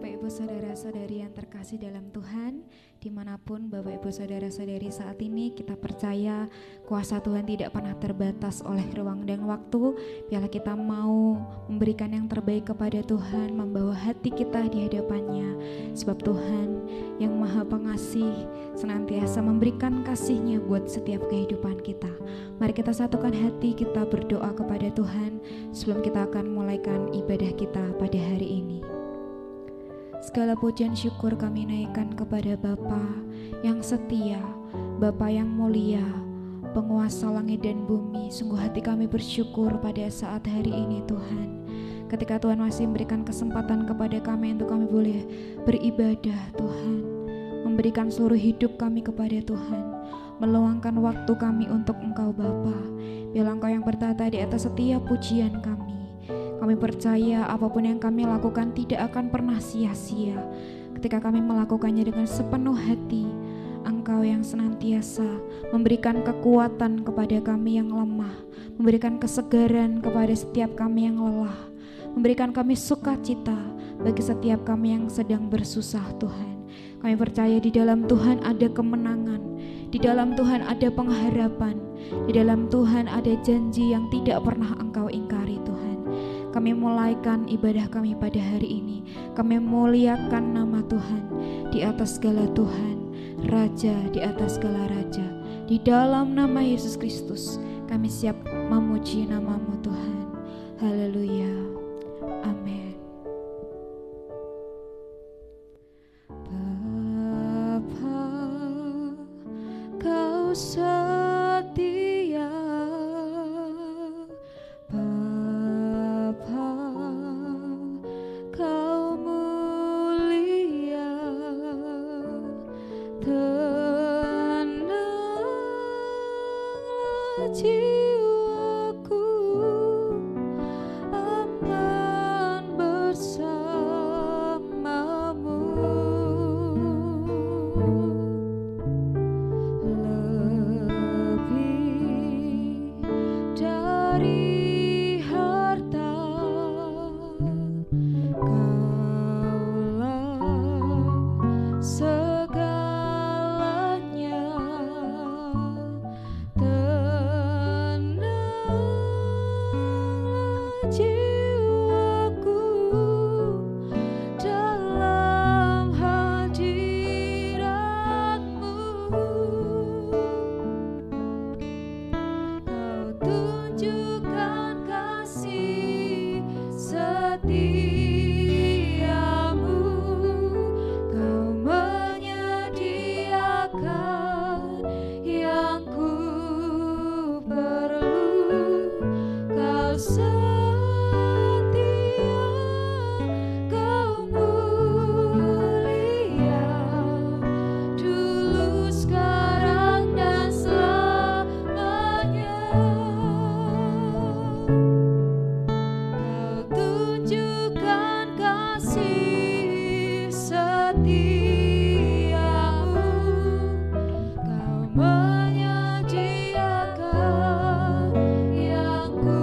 Bapak Ibu Saudara-saudari yang terkasih dalam Tuhan, dimanapun Bapak Ibu Saudara-saudari saat ini, kita percaya kuasa Tuhan tidak pernah terbatas oleh ruang dan waktu. Biarlah kita mau memberikan yang terbaik kepada Tuhan, membawa hati kita di hadapannya, sebab Tuhan yang Maha Pengasih senantiasa memberikan kasih-Nya buat setiap kehidupan kita. Mari kita satukan hati, kita berdoa kepada Tuhan sebelum kita akan mulaikan ibadah kita pada hari ini. Segala pujian syukur kami naikkan kepada Bapa yang setia, Bapa yang mulia, penguasa langit dan bumi. Sungguh hati kami bersyukur pada saat hari ini Tuhan, ketika Tuhan masih memberikan kesempatan kepada kami untuk kami boleh beribadah Tuhan, memberikan seluruh hidup kami kepada Tuhan, meluangkan waktu kami untuk Engkau Bapa. Biarlah Engkau yang bertata di atas setiap pujian kami. Kami percaya apapun yang kami lakukan tidak akan pernah sia-sia. Ketika kami melakukannya dengan sepenuh hati, Engkau yang senantiasa memberikan kekuatan kepada kami yang lemah, memberikan kesegaran kepada setiap kami yang lelah, memberikan kami sukacita bagi setiap kami yang sedang bersusah Tuhan. Kami percaya di dalam Tuhan ada kemenangan, di dalam Tuhan ada pengharapan, di dalam Tuhan ada janji yang tidak pernah Engkau ingkari Tuhan. Kami mulaikan ibadah kami pada hari ini. Kami muliakan nama Tuhan di atas segala Tuhan, Raja di atas segala Raja. Di dalam nama Yesus Kristus kami siap memuji nama-Mu Tuhan. Haleluya. Amin. Bapa, Kau setia, Kau mulia, tenanglah jiwaku, aman bersamamu. Lebih dari menyediakan yang ku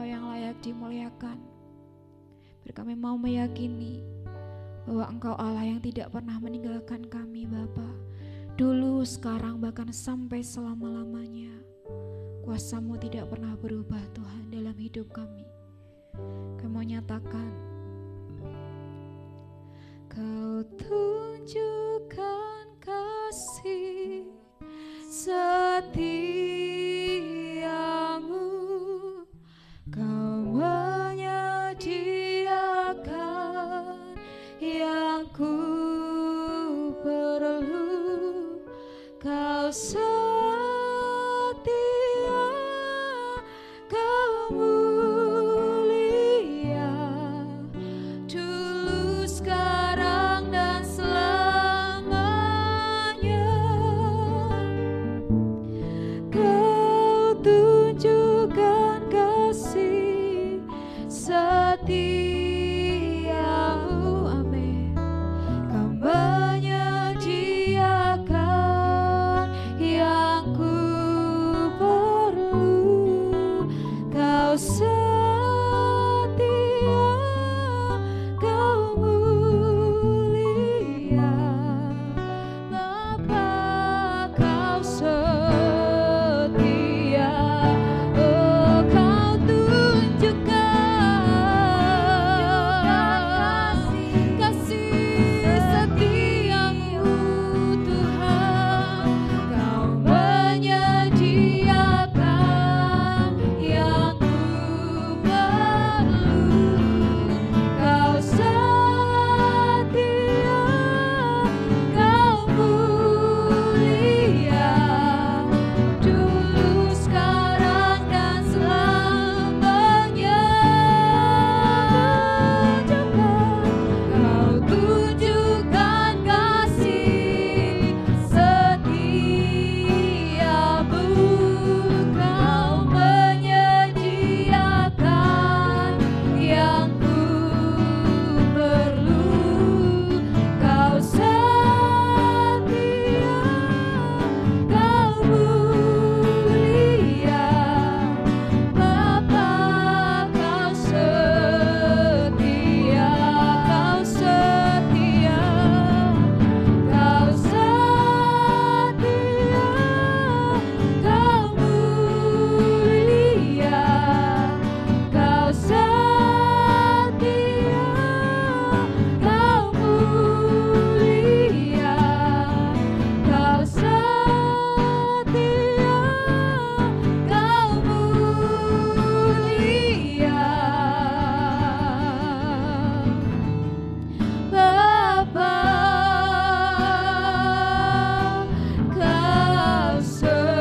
Engkau yang layak dimuliakan. Biar kami mau meyakini bahwa Engkau Allah yang tidak pernah meninggalkan kami Bapa. Dulu, sekarang, bahkan sampai selama-lamanya. Kuasa-Mu tidak pernah berubah Tuhan dalam hidup kami. Kami mau nyatakan, Kau tunjukkan kasih setiamu, Kau menyediakan yang ku perlu, Kau setia, Kau mulia, dulu, sekarang, dan selamanya. Kau tunjukkan kasih setiamu, amin. Kau menyediakan yang ku perlu, Kau setia, Kau mulia, Bapa, Kau setia. Oh, Kau tunjukkan kasih setiamu Tuhan. Kau menyediakan yang ku perlu, Kau setia, Kau mulia, dulu, sekarang, dan selamanya. Kau tunjukkan kasih setiamu, Kau menyediakan yang ku perlu, Kau setia, Kau mulia, Bapa, Kau setia, Kau setia, Kau setia, Kau mulia, Kau setia, Kau mulia, Kau setia, Kau mulia, Bapa, Kau setia.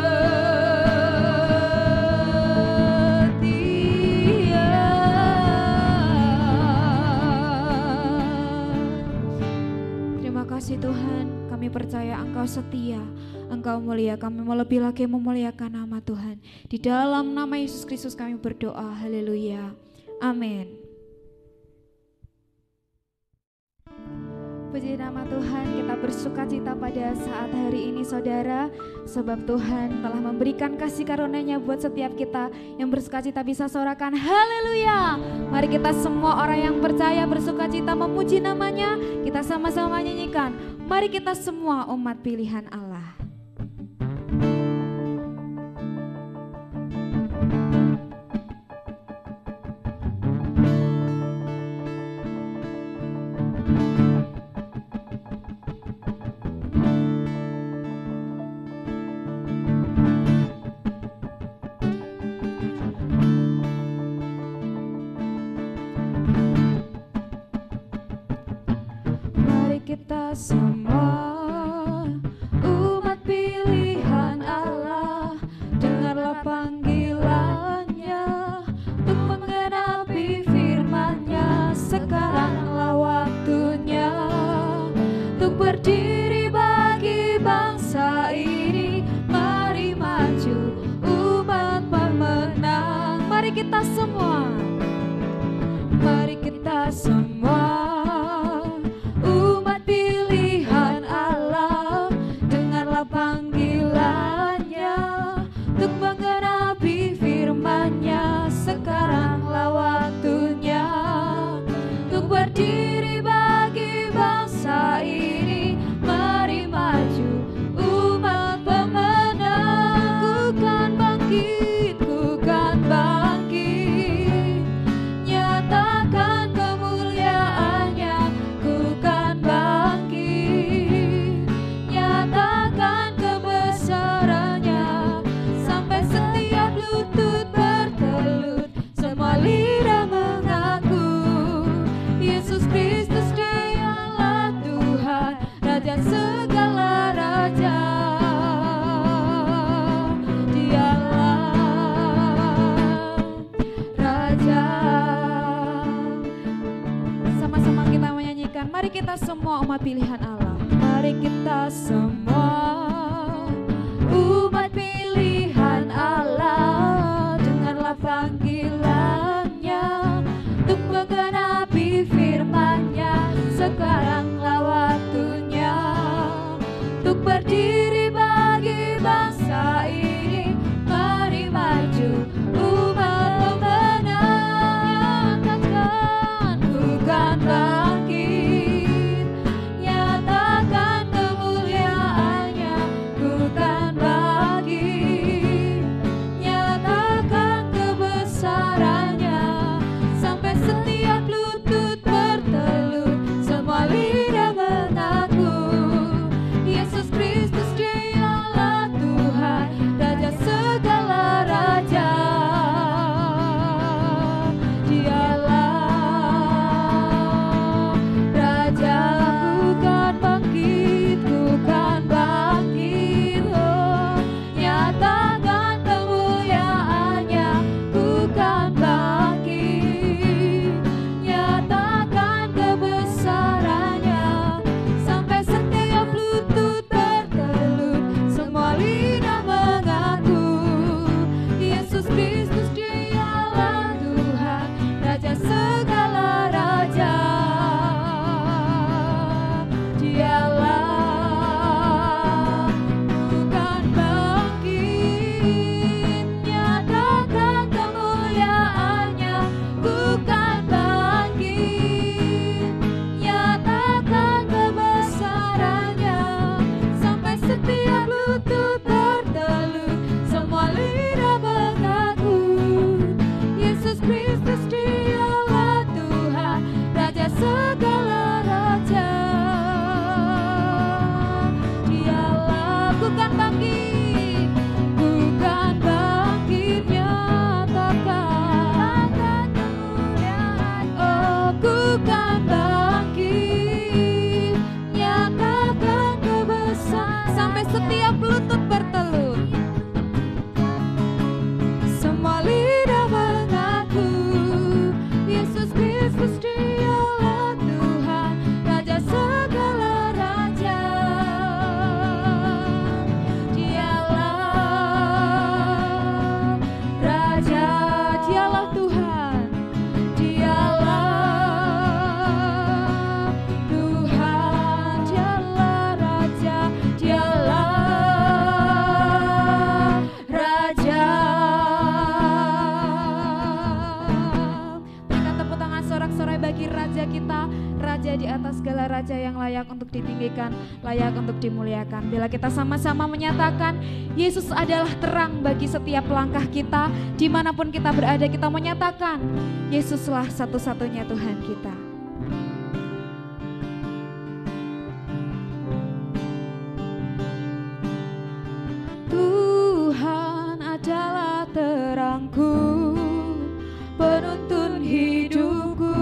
Terima kasih Tuhan, kami percaya Engkau setia, Engkau mulia. Kami mau lebih lagi memuliakan nama Tuhan. Di dalam nama Yesus Kristus kami berdoa, haleluya, amin. Puji nama Tuhan, kita bersuka cita pada saat hari ini saudara, sebab Tuhan telah memberikan kasih karunia-Nya buat setiap kita. Yang bersuka-cita bisa sorakan haleluya. Mari kita semua orang yang percaya bersuka-cita memuji namanya. Kita sama-sama nyanyikan, mari kita semua umat pilihan Allah. Mari kita semua umat pilihan Allah, dengarlah panggilannya untuk menggenapi firman-Nya. Sekaranglah waktunya untuk berdiri bagi bangsa ini. Mari maju umat pemenang. Mari kita semua, mari kita semua umat pilihan Allah, dengarlah panggilannya untuk menggenapi firman-Nya. Sekarang Mari kita semua umat pilihan Allah, mari kita semua umat pilihan Allah, dengarlah panggilannya untuk menggenapi firman-Nya. Sekaranglah waktunya untuk berdiri bagi bangsa ini. Mari maju umat pemenang, nyatakan bukan bangkit, nyatakan kemuliaannya, bukan bangkit, nyatakan kebesarannya, sampai setiap lutut bertelut, semua lidah mengaku Yesus Kristus Dialah Tuhan, Raja segala raja. Dialah Raja, bukan bangkit, bukan bangkit. Oh, nyatakan kemuliaannya, bukan bangkit, nyatakan kebesarannya, sampai setiap lutut bertelut, semua lidah mengaku Yesus Kristus Dialah Tuhan, Raja segala raja. Dialah bukan bangkit, nyatakan kemuliaannya, bukan bangkit, nyatakan kebesarannya, sampai setiap lutut bertelut, semua lidah mengaku Yesus Kristus Dialah Tuhan, Raja segala raja. Dialah bukan bangkit, bukan bangkit, nyatakan kemuliaan. Oh, bukan bangkit, nyatakan kebesaran, sampai setiap lutut bertelut, semua lidah mengaku Yesus Kristus Dialah Tuhan, Raja segala raja. Dialah Raja, Dialah Tuhan, Dialah Tuhan, Dialah Raja, Dialah Raja. Berikan tepuk tangan sorak-sorai bagi Raja kita, Raja di atas segala raja, yang layak untuk ditinggikan, layak untuk dimuliakan. Bila kita sama-sama menyatakan Yesus adalah terang bagi setiap langkah kita, dimanapun kita berada, kita menyatakan Yesuslah satu-satunya Tuhan kita. Tuhan adalah terangku, penuntun hidupku.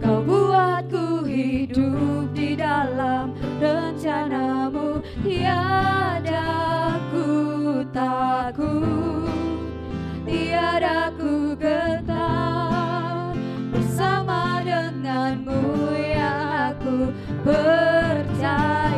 Kau buatku hidup di dalam rencanamu, tiada ku takut, tiada ku gentar, bersama denganmu ya aku percaya.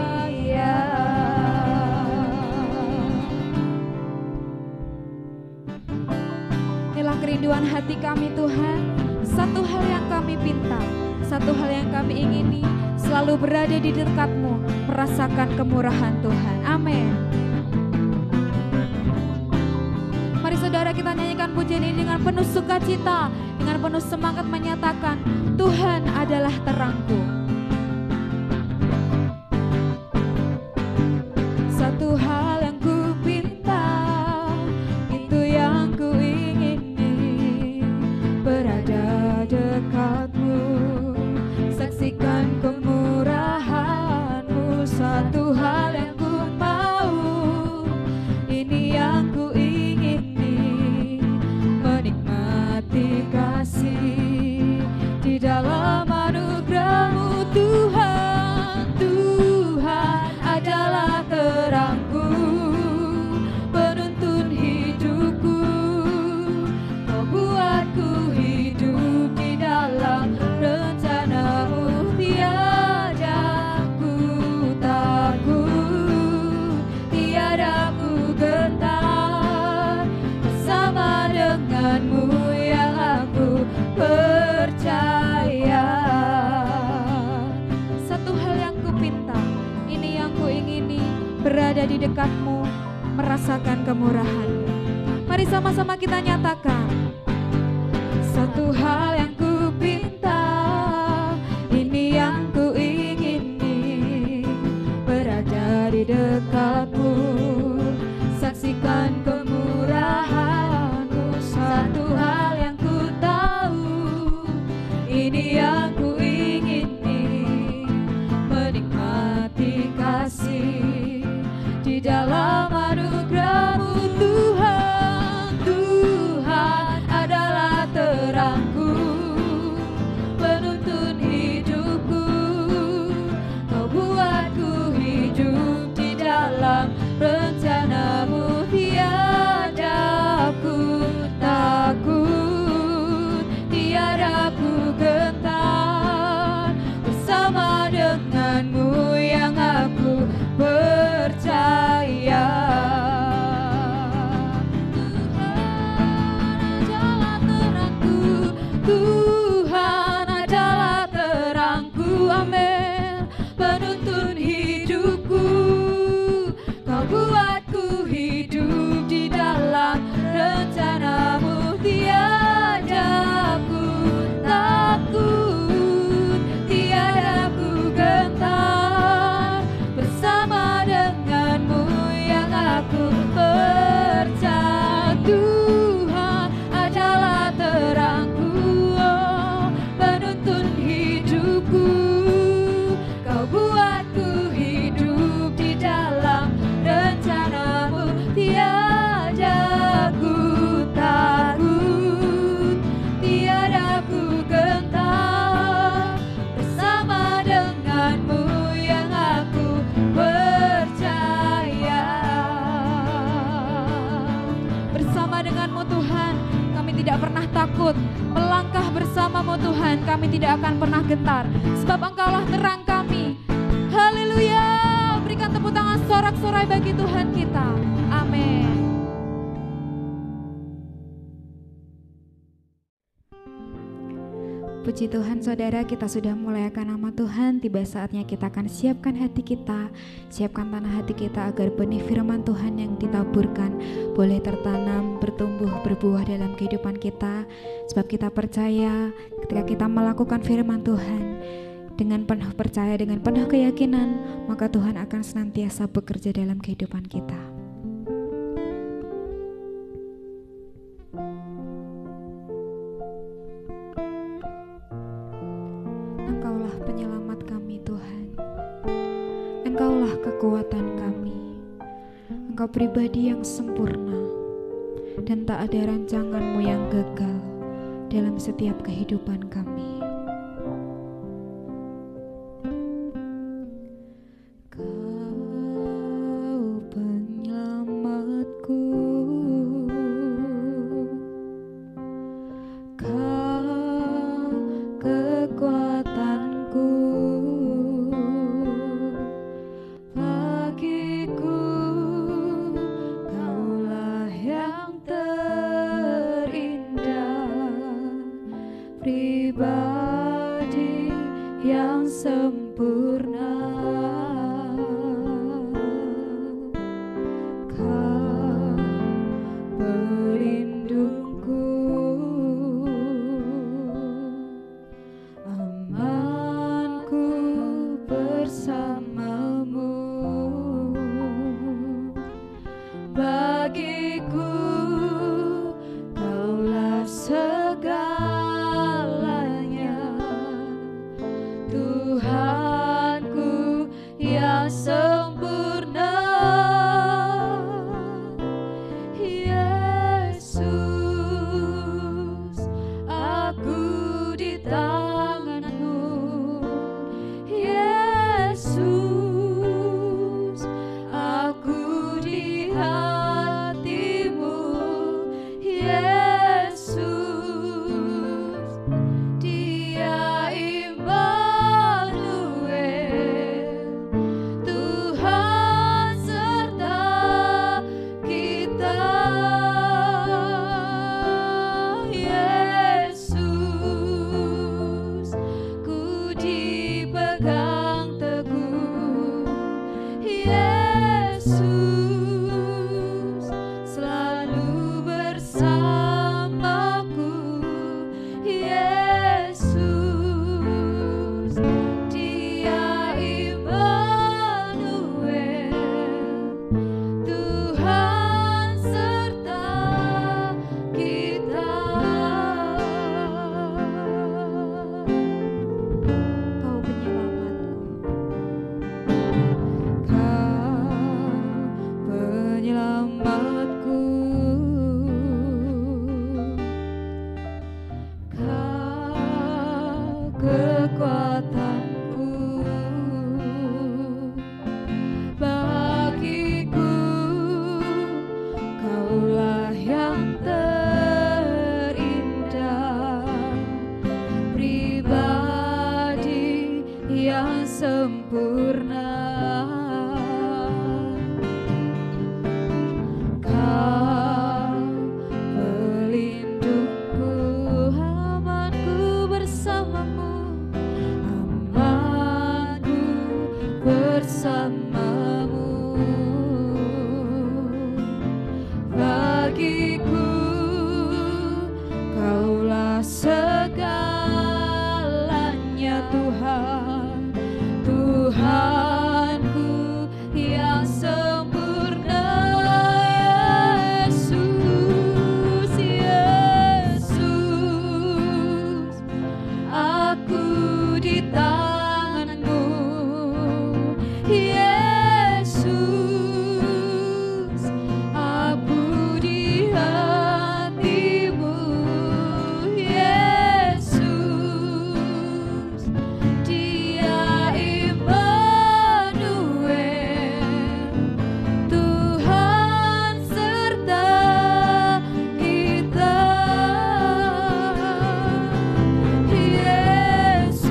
Inilah kerinduan hati kami Tuhan. Satu hal yang kami pinta, satu hal yang kami ingini, selalu berada di dekat-Mu, merasakan kemurahan Tuhan. Amin. Mari saudara, kita nyanyikan pujian ini dengan penuh sukacita, dengan penuh semangat menyatakan Tuhan adalah terangku. Satu hal yang ku pinta, itu yang ku ingini, berada dekat-Mu, saksikan kemurahan-Mu. Satu hal yang ku mau, ini yang ku ingini, menikmati kasih di dalam anugerah-Mu. dekat-Mu, merasakan kemurahan-Mu. Mari sama-sama kita nyatakan. Satu hal yang ku pinta, ini yang ku ingini, berada di dekat-Mu, saksikan kemurahan-Mu. Satu hal yang ku tahu, ini yang ku ingini, menikmati kasih di dalam anugerah-Mu. Tuhan, Tuhan adalah terangku, penuntun hidupku. Kau buatku hidup di dalam rencana-Mu. Tiada ku takut, tiada ku gentar, bersama dengan-Mu yang aku percaya. Tuhan adalah terangku, amin, penuntun hidupku. Kau buatku hidup di dalam rencana-Mu. Tiada ku takut, tiada ku gentar, bersama dengan-Mu yang aku percaya. Tuhan adalah terangku, penuntun hidupku. Kau buatku hidup di dalam rencana-Mu. Tiada ku takut, tiada ku gentar, bersama dengan-Mu yang aku percaya. Bersama dengan-Mu Tuhan, kami tidak pernah takut. Melangkah bersama-Mu Tuhan, kami tidak akan pernah gentar, sebab Engkaulah terang kami. Haleluya. Berikan tepuk tangan sorak-sorai bagi Tuhan kita. Amin. Puji Tuhan saudara, kita sudah mulai akan nama Tuhan. Tiba saatnya kita akan siapkan hati kita, siapkan tanah hati kita, agar benih firman Tuhan yang ditaburkan boleh tertanam, bertumbuh, berbuah dalam kehidupan kita. Sebab kita percaya ketika kita melakukan firman Tuhan dengan penuh percaya, dengan penuh keyakinan, maka Tuhan akan senantiasa bekerja dalam kehidupan kita. Engkaulah penyelamat kami Tuhan, Engkaulah kekuatan kami, Engkau pribadi yang sempurna, dan tak ada rancangan-Mu yang gagal dalam setiap kehidupan kami. Kau penyelamatku, Kau kekuatanku, bagiku Kaulah yang terindah, pribadi yang sempurna. Kau pelindungku, amanku bersamamu. Bagiku Kaulah segalanya, Tuhanku kekuatanku, bagiku Kaulah yang terindah, pribadi yang sempurna. Kau pelindungku, amanku bersamamu, amanku bersamamu. Bagiku Kaulah segalanya Tuhan, Tuhanku yang sempurna. Yesus, Yesus, aku di tangan-Mu. Yesus, aku di hati-Mu. Yesus, Dia Immanuel, Tuhan serta kita. Yesus,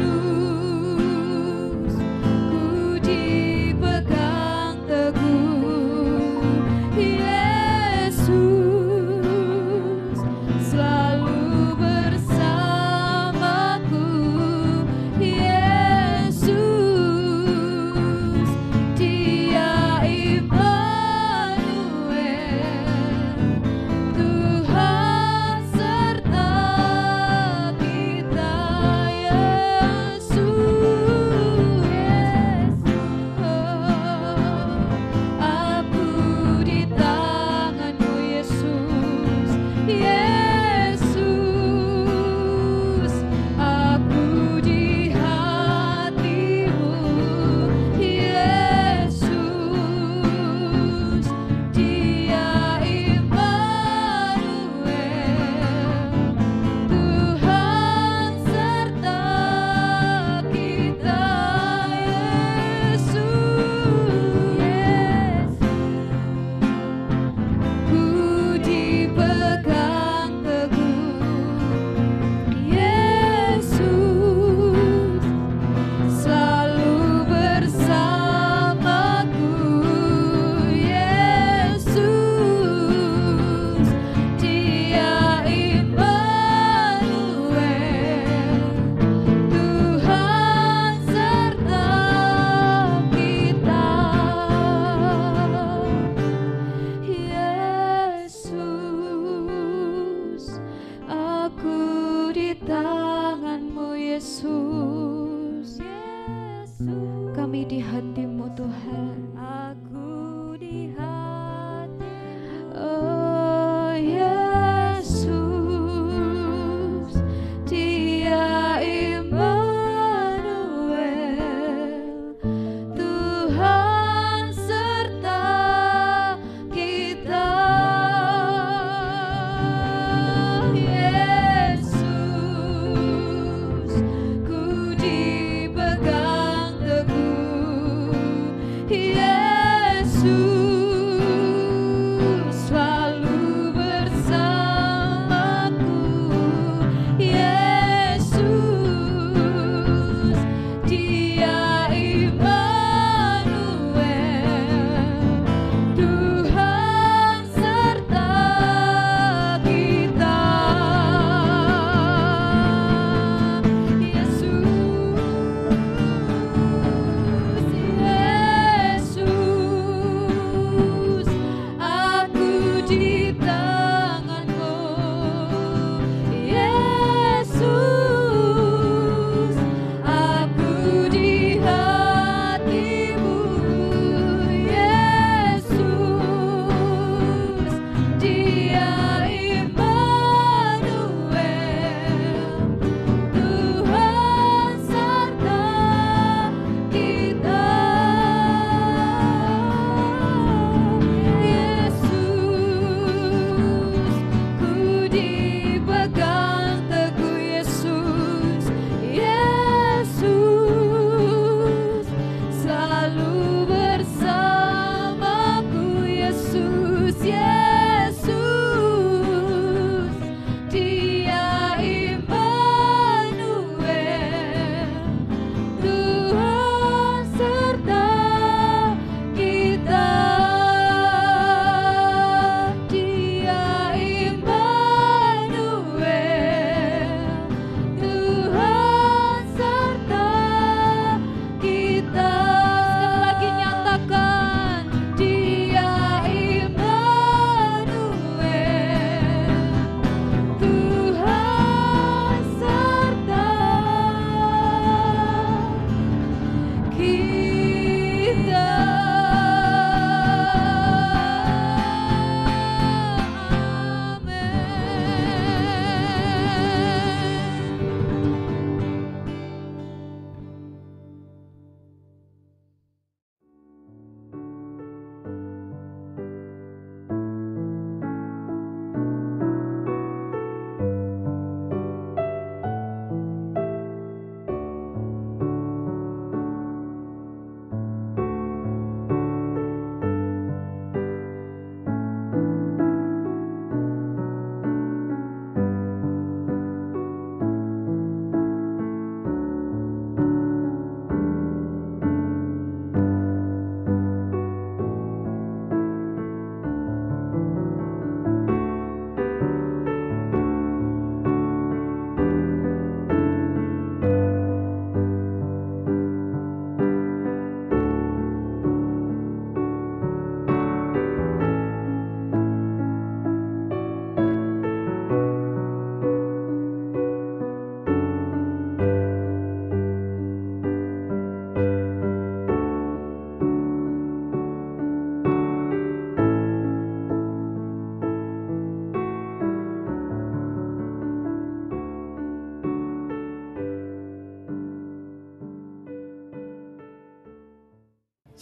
ku dipegang teguh. Yesus, selalu bersamaku. Yesus, Dia Immanuel, Tuhan serta kita. Aku di tangan-Mu Yesus. Yesus, aku di hati-Mu. Yesus, Dia Immanuel, Tuhan serta kita. Ku dipegang teguh. Yesus, selalu bersamaku. Yesus, Dia Immanuel, Tuhan serta kita. Yesus, aku di tangan-Mu Yesus. Kami di hati-Mu Tuhan. Aku di hati. Oh Yesus, Dia Immanuel, Tuhan serta kita. Yesus, ku dipegang teguh.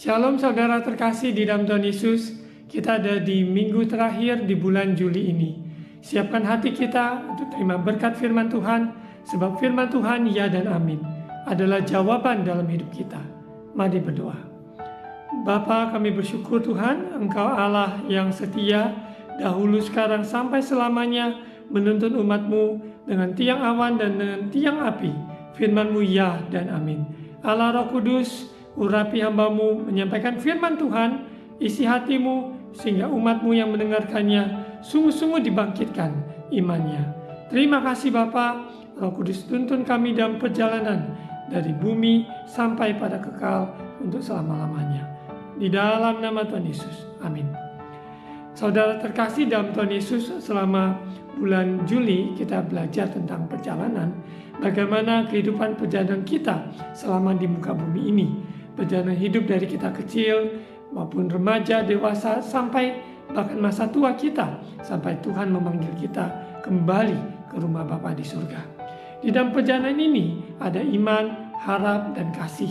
Shalom saudara terkasih di dalam Tuhan Yesus. Kita ada di minggu terakhir di bulan Juli ini. Siapkan hati kita untuk terima berkat firman Tuhan, sebab firman Tuhan ya dan amin adalah jawaban dalam hidup kita. Mari berdoa. Bapa, kami bersyukur Tuhan, Engkau Allah yang setia, dahulu sekarang sampai selamanya menuntun umat-Mu dengan tiang awan dan dengan tiang api. Firman-Mu ya dan amin. Allah Roh Kudus, urapi hamba-Mu menyampaikan firman Tuhan, isi hati-Mu sehingga umat-Mu yang mendengarkannya sungguh-sungguh dibangkitkan imannya. Terima kasih Bapa, Roh Kudus tuntun kami dalam perjalanan dari bumi sampai pada kekal untuk selama-lamanya. Di dalam nama Tuhan Yesus, amin. Saudara terkasih dalam Tuhan Yesus, selama bulan Juli kita belajar tentang perjalanan, bagaimana kehidupan perjalanan kita selama di muka bumi ini. Perjalanan hidup dari kita kecil maupun remaja, dewasa, sampai bahkan masa tua kita, sampai Tuhan memanggil kita kembali ke rumah Bapa di surga. Di dalam perjalanan ini ada iman, harap, dan kasih,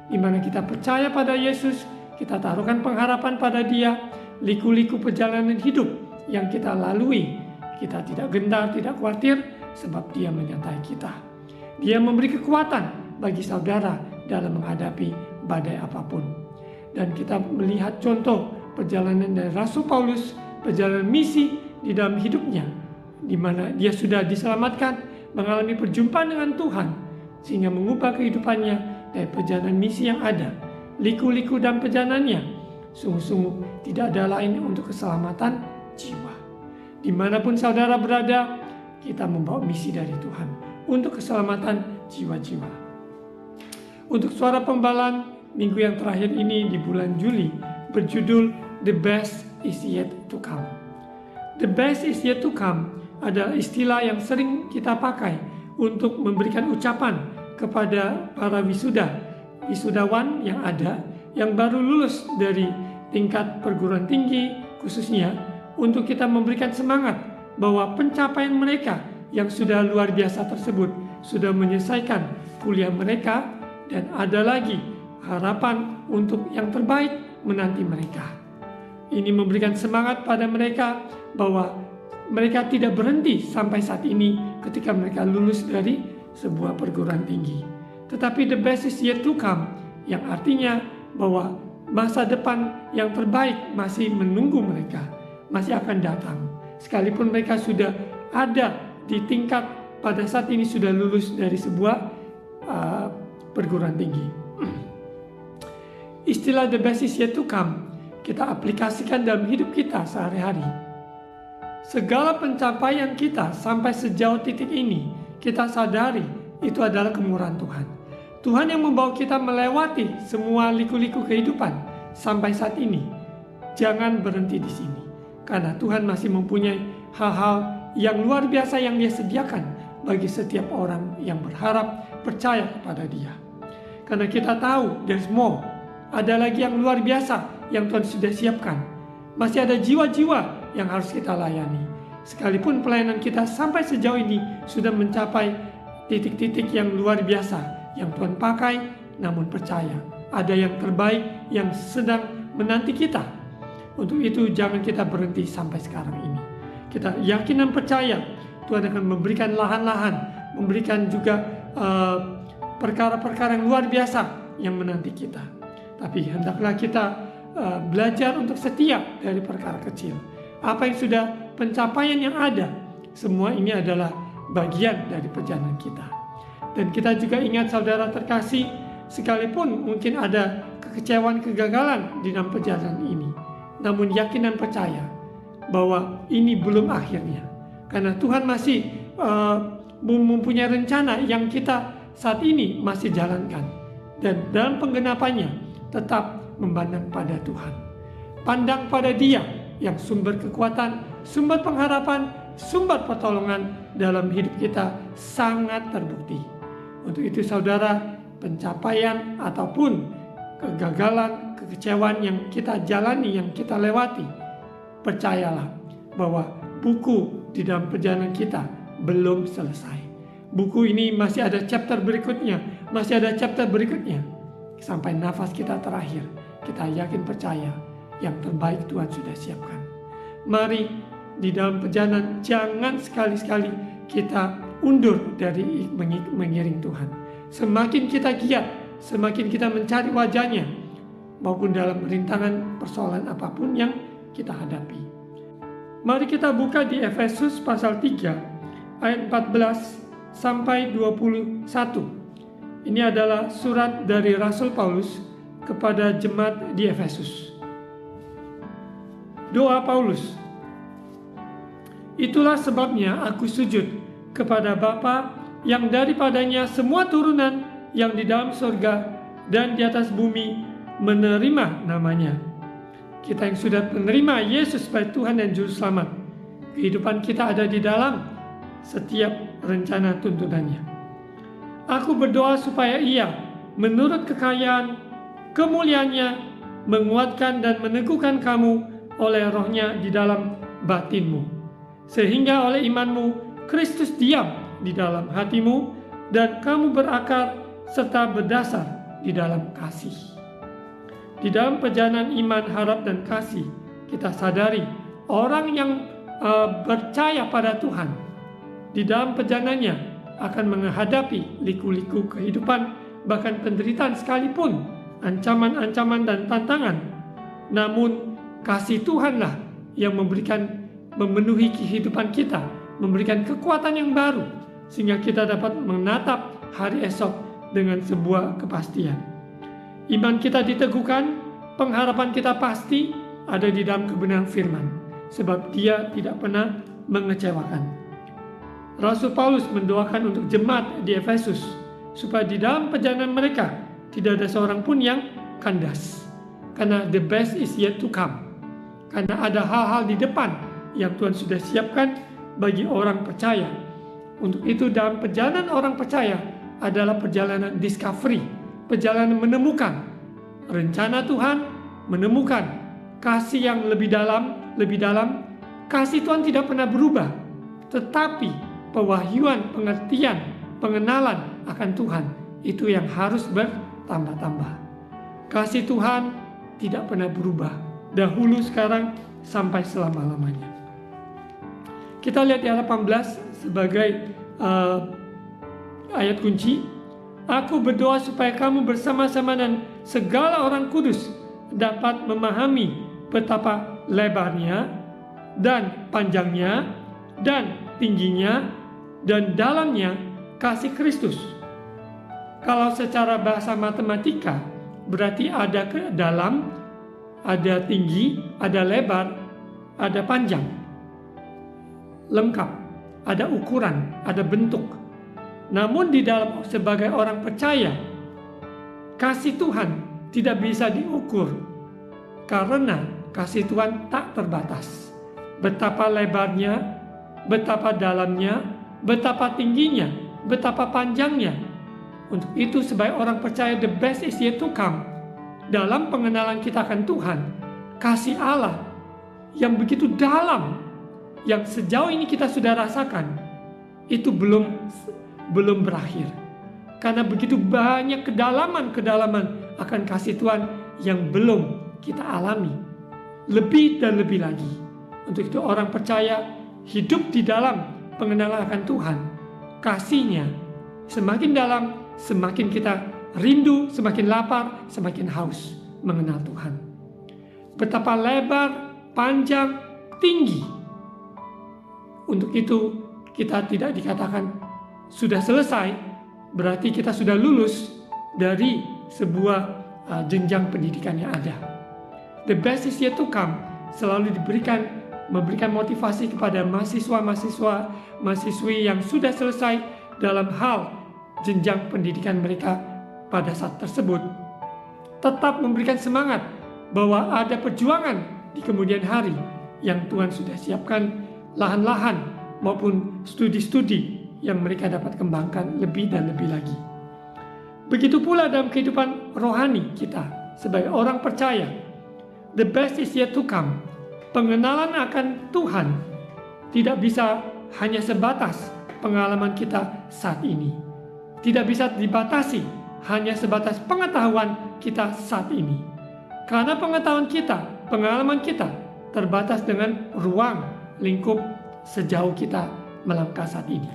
di mana kita percaya pada Yesus, kita taruhkan pengharapan pada Dia. Liku-liku perjalanan hidup yang kita lalui, kita tidak gentar, tidak khawatir, sebab Dia menyertai kita. Dia memberi kekuatan bagi saudara dalam menghadapi badai apapun. Dan kita melihat contoh perjalanan dari Rasul Paulus, perjalanan misi di dalam hidupnya, di mana dia sudah diselamatkan, mengalami perjumpaan dengan Tuhan, sehingga mengubah kehidupannya dari perjalanan misi yang ada. Liku-liku dalam perjalanannya, sungguh-sungguh tidak ada lain untuk keselamatan jiwa. Dimanapun saudara berada, kita membawa misi dari Tuhan untuk keselamatan jiwa-jiwa. Untuk suara pembalan minggu yang terakhir ini di bulan Juli berjudul The Best is Yet to Come. The best is yet to come adalah istilah yang sering kita pakai untuk memberikan ucapan kepada para wisudawan yang ada, yang baru lulus dari tingkat perguruan tinggi khususnya, untuk kita memberikan semangat bahwa pencapaian mereka yang sudah luar biasa tersebut sudah menyelesaikan kuliah mereka, dan ada lagi harapan untuk yang terbaik menanti mereka. Ini memberikan semangat pada mereka bahwa mereka tidak berhenti sampai saat ini ketika mereka lulus dari sebuah perguruan tinggi. Tetapi the best is yet to come, yang artinya bahwa masa depan yang terbaik masih menunggu mereka, masih akan datang. Sekalipun mereka sudah ada di tingkat pada saat ini sudah lulus dari sebuah perguruan tinggi. Istilah the best is yet to come kita aplikasikan dalam hidup kita sehari-hari. Segala pencapaian kita sampai sejauh titik ini, kita sadari itu adalah kemurahan Tuhan. Tuhan yang membawa kita melewati semua liku-liku kehidupan sampai saat ini. Jangan berhenti di sini, karena Tuhan masih mempunyai hal-hal yang luar biasa yang Dia sediakan bagi setiap orang yang berharap percaya kepada Dia. Karena kita tahu there's more, ada lagi yang luar biasa yang Tuhan sudah siapkan. Masih ada jiwa-jiwa yang harus kita layani. Sekalipun pelayanan kita sampai sejauh ini sudah mencapai titik-titik yang luar biasa yang Tuhan pakai, namun percaya ada yang terbaik yang sedang menanti kita. Untuk itu jangan kita berhenti sampai sekarang ini. Kita yakin dan percaya Tuhan akan memberikan lahan-lahan, memberikan juga perkara-perkara yang luar biasa yang menanti kita. Tapi hendaklah kita belajar untuk setia dari perkara kecil. Apa yang sudah pencapaian yang ada, semua ini adalah bagian dari perjalanan kita. Dan kita juga ingat saudara terkasih, sekalipun mungkin ada kekecewaan, kegagalan di dalam perjalanan ini, namun yakin dan percaya bahwa ini belum akhirnya. Karena Tuhan masih mempunyai rencana yang kita saat ini masih jalankan. Dan dalam penggenapannya tetap memandang pada Tuhan. Pandang pada Dia yang sumber kekuatan, sumber pengharapan, sumber pertolongan dalam hidup kita sangat terbukti. Untuk itu saudara, pencapaian ataupun kegagalan, kekecewaan yang kita jalani, yang kita lewati, percayalah bahwa buku di dalam perjalanan kita belum selesai. Buku ini masih ada chapter berikutnya, masih ada chapter berikutnya, sampai nafas kita terakhir. kita yakin percaya yang terbaik Tuhan sudah siapkan. Mari di dalam perjalanan jangan sekali-sekali kita undur dari mengiring Tuhan. Semakin kita giat, semakin kita mencari wajahnya, maupun dalam rintangan persoalan apapun yang kita hadapi. Mari kita buka di Efesus pasal 3 ayat 14 sampai 21. Ini adalah surat dari Rasul Paulus kepada jemaat di Efesus. Doa Paulus. Itulah sebabnya aku sujud kepada Bapa yang daripadanya semua turunan yang di dalam surga dan di atas bumi menerima namanya. Kita yang sudah menerima Yesus sebagai Tuhan dan Juru Selamat, kehidupan kita ada di dalam setiap rencana tuntunannya. Aku berdoa supaya Ia menurut kekayaan kemuliaannya menguatkan dan meneguhkan kamu oleh Roh-Nya di dalam batinmu, sehingga oleh imanmu Kristus diam di dalam hatimu dan kamu berakar serta berdasar di dalam kasih. Di dalam perjalanan iman, harap, dan kasih, kita sadari orang yang percaya pada Tuhan di dalam perjalanannya akan menghadapi liku-liku kehidupan, bahkan penderitaan sekalipun, ancaman-ancaman dan tantangan. Namun kasih Tuhanlah yang memenuhi kehidupan kita, memberikan kekuatan yang baru, sehingga kita dapat menatap hari esok dengan sebuah kepastian. Iman kita diteguhkan, pengharapan kita pasti ada di dalam kebenaran firman, sebab Dia tidak pernah mengecewakan. Rasul Paulus mendoakan untuk jemaat di Efesus, supaya di dalam perjalanan mereka tidak ada seorang pun yang kandas, karena the best is yet to come. Karena ada hal-hal di depan yang Tuhan sudah siapkan bagi orang percaya. Untuk itu dalam perjalanan orang percaya adalah perjalanan discovery, perjalanan menemukan rencana Tuhan, menemukan kasih yang lebih dalam. Kasih Tuhan tidak pernah berubah, tetapi pewahyuan, pengertian, pengenalan akan Tuhan itu yang harus bertambah-tambah. Kasih Tuhan tidak pernah berubah, dahulu, sekarang, sampai selama-lamanya. Kita lihat di ayat 18 sebagai ayat kunci. Aku berdoa supaya kamu bersama-sama dan segala orang kudus dapat memahami betapa lebarnya dan panjangnya dan tingginya dan dalamnya kasih Kristus. Kalau secara bahasa matematika berarti ada ke dalam, ada tinggi, ada lebar, ada panjang. Lengkap, ada ukuran, ada bentuk. Namun di dalam sebagai orang percaya, kasih Tuhan tidak bisa diukur karena kasih Tuhan tak terbatas. Betapa lebarnya, betapa dalamnya, betapa tingginya, betapa panjangnya. Untuk itu sebagai orang percaya, the best is yet to come. Dalam pengenalan kita akan Tuhan, kasih Allah yang begitu dalam, yang sejauh ini kita sudah rasakan, itu belum berakhir. Karena begitu banyak kedalaman akan kasih Tuhan yang belum kita alami. Lebih dan lebih lagi. Untuk itu orang percaya hidup di dalam pengenalan akan Tuhan. Kasih-Nya semakin dalam, semakin kita rindu, semakin lapar, semakin haus mengenal Tuhan. Betapa lebar, panjang, tinggi. Untuk itu kita tidak dikatakan sudah selesai, berarti kita sudah lulus dari sebuah jenjang pendidikan yang ada. The best is yet to come selalu memberikan motivasi kepada mahasiswa-mahasiswi yang sudah selesai dalam hal jenjang pendidikan mereka pada saat tersebut. Tetap memberikan semangat bahwa ada perjuangan di kemudian hari yang Tuhan sudah siapkan, lahan-lahan maupun studi-studi yang mereka dapat kembangkan lebih dan lebih lagi. Begitu pula dalam kehidupan rohani kita sebagai orang percaya. The best is yet to come. Pengenalan akan Tuhan tidak bisa hanya sebatas pengalaman kita saat ini. Tidak bisa dibatasi hanya sebatas pengetahuan kita saat ini. Karena pengetahuan kita, pengalaman kita terbatas dengan ruang lingkup sejauh kita melangkah saat ini.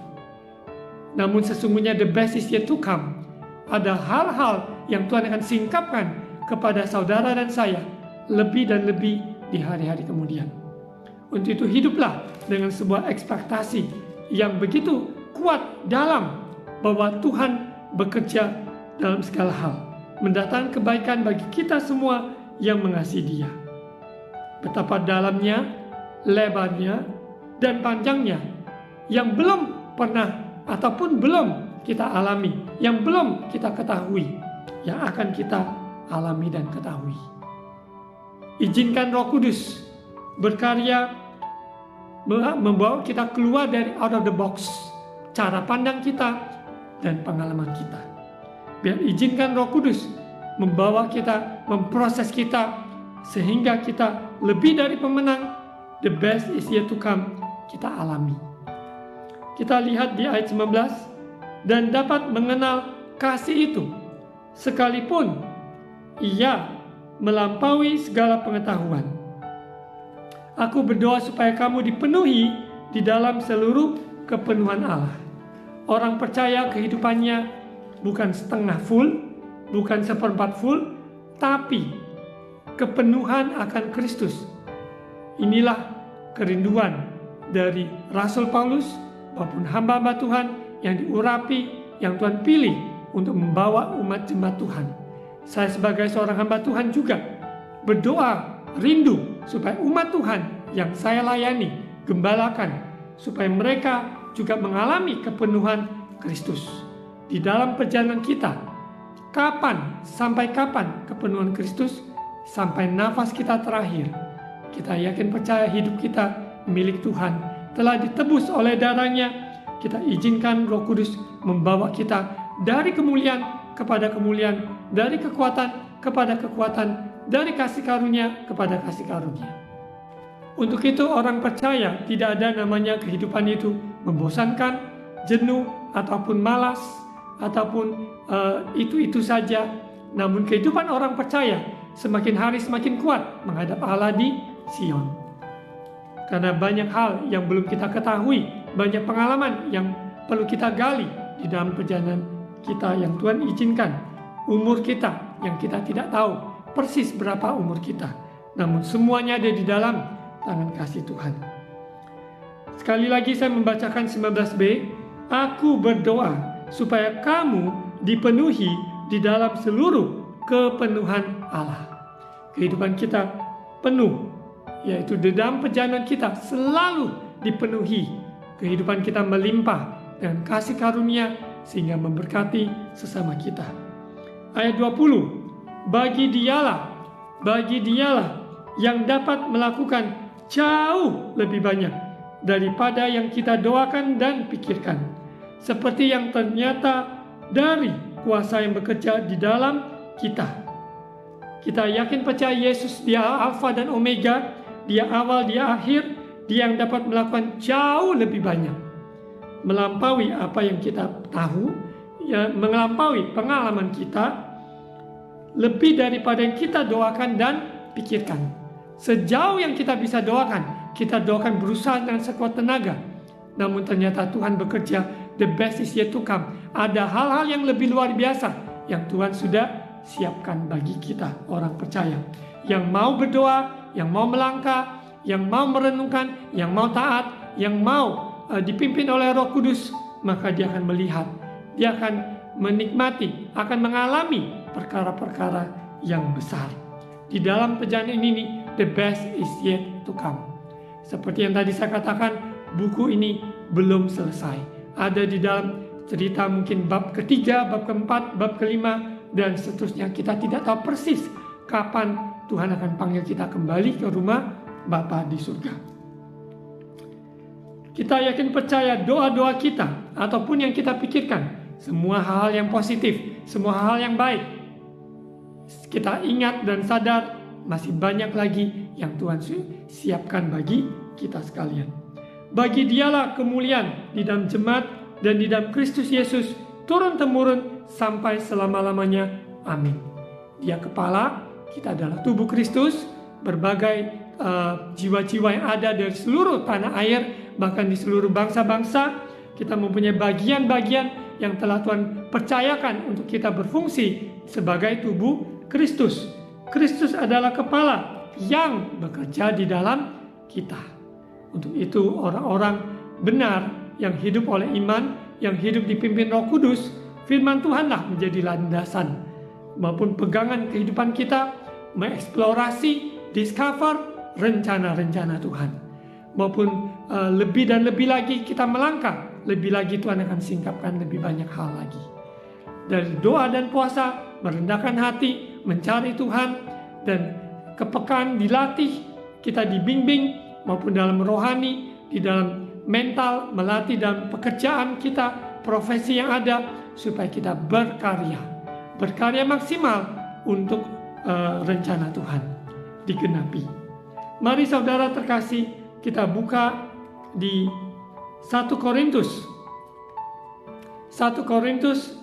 Namun sesungguhnya the best is yet to come. Ada hal-hal yang Tuhan akan singkapkan kepada saudara dan saya lebih dan lebih di hari-hari kemudian. Untuk itu hiduplah dengan sebuah ekspektasi yang begitu kuat dalam bahwa Tuhan bekerja dalam segala hal, mendatangkan kebaikan bagi kita semua yang mengasihi Dia. Betapa dalamnya, lebarnya, dan panjangnya yang belum pernah ataupun belum kita alami, yang belum kita ketahui, yang akan kita alami dan ketahui. Izinkan Roh Kudus berkarya membawa kita keluar dari out of the box, cara pandang kita dan pengalaman kita. Biar izinkan Roh Kudus membawa kita, memproses kita, sehingga kita lebih dari pemenang. The best is yet to come kita alami. Kita lihat di ayat 19, dan dapat mengenal kasih itu, sekalipun ia melampaui segala pengetahuan. Aku berdoa supaya kamu dipenuhi di dalam seluruh kepenuhan Allah. Orang percaya kehidupannya bukan setengah full, bukan seperempat full, tapi kepenuhan akan Kristus. Inilah kerinduan dari Rasul Paulus maupun hamba-hamba Tuhan yang diurapi, yang Tuhan pilih untuk membawa umat jemaat Tuhan. Saya sebagai seorang hamba Tuhan juga berdoa, rindu supaya umat Tuhan yang saya layani, gembalakan, supaya mereka juga mengalami kepenuhan Kristus. Di dalam perjalanan kita, kapan, sampai kapan kepenuhan Kristus? Sampai nafas kita terakhir. Kita yakin percaya hidup kita milik Tuhan, telah ditebus oleh darahnya. Kita izinkan Roh Kudus membawa kita dari kemuliaan kepada kemuliaan, dari kekuatan kepada kekuatan, dari kasih karunia kepada kasih karunia. Untuk itu orang percaya tidak ada namanya kehidupan itu membosankan, jenuh, ataupun malas, ataupun itu-itu saja. Namun kehidupan orang percaya semakin hari semakin kuat menghadap Allah di Sion. Karena banyak hal yang belum kita ketahui, banyak pengalaman yang perlu kita gali di dalam perjalanan kita yang Tuhan izinkan. Umur kita yang kita tidak tahu persis berapa umur kita, namun semuanya ada di dalam tangan kasih Tuhan. Sekali lagi saya membacakan 19b. Aku berdoa supaya kamu dipenuhi di dalam seluruh kepenuhan Allah. Kehidupan kita penuh, yaitu di dalam perjalanan kita selalu dipenuhi. Kehidupan kita melimpah dengan kasih karunia sehingga memberkati sesama kita. Ayat 20, bagi dialah yang dapat melakukan jauh lebih banyak daripada yang kita doakan dan pikirkan, seperti yang ternyata dari kuasa yang bekerja di dalam kita. Kita yakin percaya Yesus, Dia Alfa dan Omega, Dia awal, Dia akhir, Dia yang dapat melakukan jauh lebih banyak, melampaui apa yang kita tahu, ya, melampaui pengalaman kita, lebih daripada yang kita doakan dan pikirkan. Sejauh yang kita bisa doakan, kita doakan berusaha dengan sekuat tenaga, namun ternyata Tuhan bekerja. The best is yet to come. Ada hal-hal yang lebih luar biasa yang Tuhan sudah siapkan bagi kita orang percaya, yang mau berdoa, yang mau melangkah, yang mau merenungkan, yang mau taat, yang mau dipimpin oleh Roh Kudus. Maka dia akan melihat, dia akan menikmati, akan mengalami perkara-perkara yang besar. Di dalam perjalanan ini, the best is yet to come. Seperti yang tadi saya katakan, buku ini belum selesai. Ada di dalam cerita mungkin bab ketiga, bab keempat, bab kelima, dan seterusnya. Kita tidak tahu persis kapan Tuhan akan panggil kita kembali ke rumah Bapa di surga. Kita yakin percaya doa-doa kita ataupun yang kita pikirkan, semua hal yang positif, semua hal yang baik, kita ingat dan sadar masih banyak lagi yang Tuhan siapkan bagi kita sekalian. Bagi dialah kemuliaan di dalam jemaat dan di dalam Kristus Yesus turun-temurun sampai selama-lamanya. Amin. Dia kepala, Kita adalah tubuh Kristus, berbagai jiwa-jiwa yang ada dari seluruh tanah air, bahkan di seluruh bangsa-bangsa. Kita mempunyai bagian-bagian yang telah Tuhan percayakan untuk kita berfungsi sebagai tubuh Kristus. Kristus adalah kepala yang bekerja di dalam kita. Untuk itu orang-orang benar yang hidup oleh iman, yang hidup dipimpin Roh Kudus, firman Tuhanlah menjadi landasan maupun pegangan kehidupan kita, mengeksplorasi, discover rencana-rencana Tuhan. Maupun lebih dan lebih lagi kita melangkah, lebih lagi Tuhan akan singkapkan lebih banyak hal lagi. Dari doa dan puasa, merendahkan hati, mencari Tuhan, dan kepekaan dilatih, kita dibimbing maupun dalam rohani, di dalam mental, melatih dalam pekerjaan kita, profesi yang ada, supaya kita berkarya maksimal untuk rencana Tuhan digenapi. Mari saudara terkasih, kita buka di 1 Korintus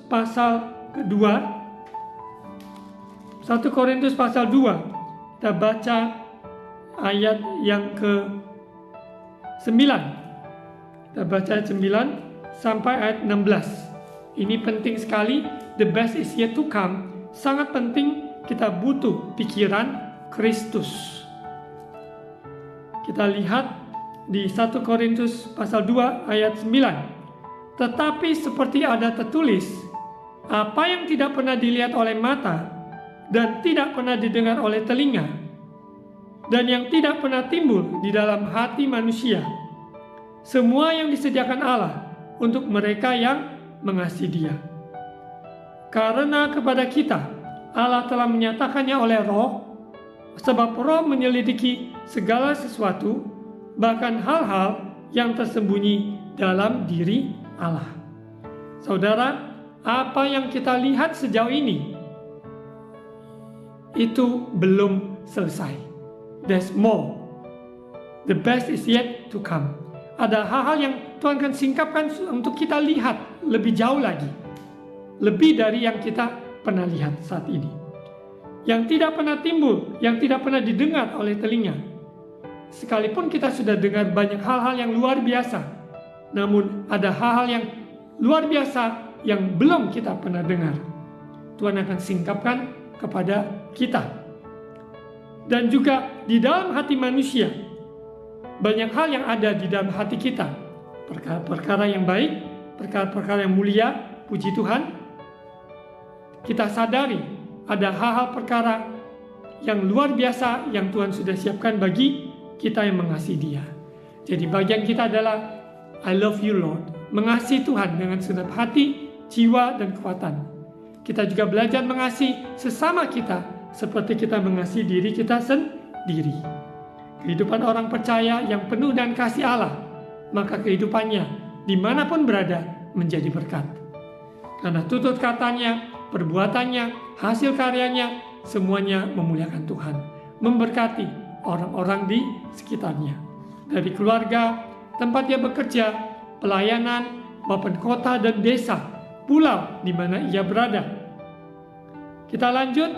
pasal kedua. 1 Korintus pasal 2. Kita baca ayat yang ke-9. Kita baca ayat 9 sampai ayat 16. Ini penting sekali. The best is yet to come. Sangat penting, kita butuh pikiran Kristus. Kita lihat di 1 Korintus pasal 2 ayat 9. Tetapi seperti ada tertulis, apa yang tidak pernah dilihat oleh mata dan tidak pernah didengar oleh telinga dan yang tidak pernah timbul di dalam hati manusia, semua yang disediakan Allah untuk mereka yang mengasihi Dia. Karena kepada kita Allah telah menyatakannya oleh Roh, sebab Roh menyelidiki segala sesuatu, bahkan hal-hal yang tersembunyi dalam diri Allah. Saudara, apa yang kita lihat sejauh ini itu belum selesai. There's more. The best is yet to come. Ada hal-hal yang Tuhan akan singkapkan untuk kita lihat lebih jauh lagi, lebih dari yang kita pernah lihat saat ini, yang tidak pernah timbul, yang tidak pernah didengar oleh telinga. Sekalipun kita sudah dengar banyak hal-hal yang luar biasa, namun ada hal-hal yang luar biasa yang belum kita pernah dengar. Tuhan akan singkapkan kepada kita. Dan juga di dalam hati manusia, banyak hal yang ada di dalam hati kita. Perkara-perkara yang baik, perkara-perkara yang mulia, puji Tuhan. Kita sadari ada hal-hal perkara yang luar biasa yang Tuhan sudah siapkan bagi kita yang mengasihi Dia. Jadi bagian kita adalah I love you Lord, mengasihi Tuhan dengan segenap hati, jiwa, dan kekuatan. Kita juga belajar mengasihi sesama kita seperti kita mengasihi diri kita sendiri. Kehidupan orang percaya yang penuh dengan kasih Allah, maka kehidupannya dimanapun berada menjadi berkat. Karena tutur katanya, perbuatannya, hasil karyanya, semuanya memuliakan Tuhan, memberkati orang-orang di sekitarnya. Dari keluarga, tempat dia bekerja, pelayanan, maupun kota dan desa, pulau di mana ia berada. Kita lanjut,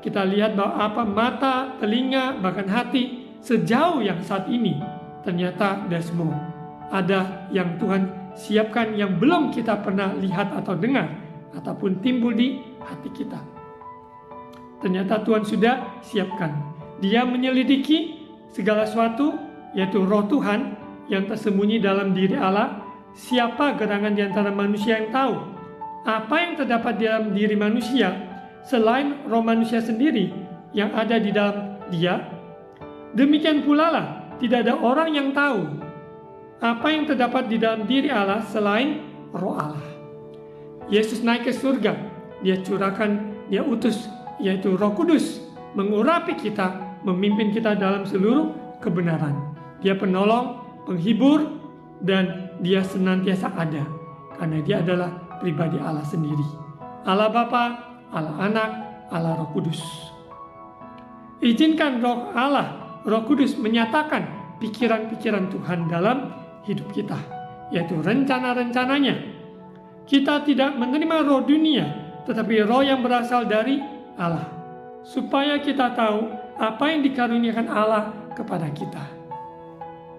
kita lihat bahwa apa mata, telinga, bahkan hati, sejauh yang saat ini, ternyata there's more. Ada yang Tuhan siapkan yang belum kita pernah lihat atau dengar, ataupun timbul di hati kita. Ternyata Tuhan sudah siapkan. Dia menyelidiki segala sesuatu, yaitu Roh Tuhan yang tersembunyi dalam diri Allah. Siapa gerangan di antara manusia yang tahu apa yang terdapat di dalam diri manusia selain roh manusia sendiri yang ada di dalam dia? Demikian pula lah, tidak ada orang yang tahu apa yang terdapat di dalam diri Allah selain Roh Allah. Yesus naik ke surga, Dia curahkan, Dia utus, yaitu Roh Kudus, mengurapi kita, memimpin kita dalam seluruh kebenaran. Dia penolong, penghibur, dan Dia senantiasa ada, karena Dia adalah pribadi Allah sendiri. Allah Bapa, Allah Anak, Allah Roh Kudus. Izinkan Roh Allah, Roh Kudus menyatakan pikiran-pikiran Tuhan dalam hidup kita, yaitu rencana-rencananya. Kita tidak menerima roh dunia, tetapi roh yang berasal dari Allah, supaya kita tahu apa yang dikaruniakan Allah kepada kita.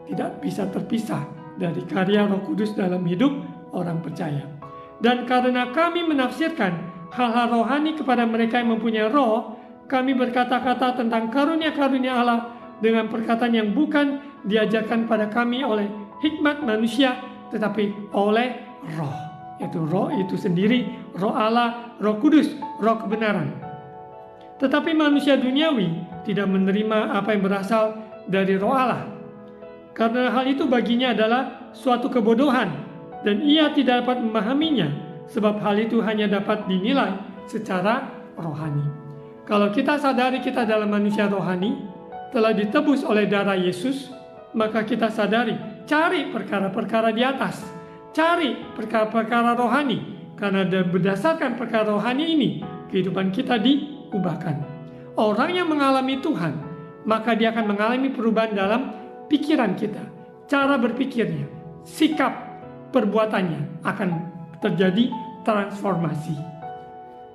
Tidak bisa terpisah dari karya Roh Kudus dalam hidup orang percaya. Dan karena kami menafsirkan hal-hal rohani kepada mereka yang mempunyai roh, kami berkata-kata tentang karunia-karunia Allah dengan perkataan yang bukan diajarkan pada kami oleh hikmat manusia, tetapi oleh roh. Yaitu roh itu sendiri, roh Allah, Roh Kudus, roh kebenaran. Tetapi manusia duniawi tidak menerima apa yang berasal dari roh Allah. Karena hal itu baginya adalah suatu kebodohan, dan ia tidak dapat memahaminya, sebab hal itu hanya dapat dinilai secara rohani. Kalau kita sadari kita dalam manusia rohani, telah ditebus oleh darah Yesus, maka kita sadari, cari perkara-perkara di atas, cari perkara-perkara rohani, karena berdasarkan perkara rohani ini, kehidupan kita diubahkan. Orang yang mengalami Tuhan, maka dia akan mengalami perubahan dalam pikiran kita, cara berpikirnya, sikap, perbuatannya akan terjadi transformasi.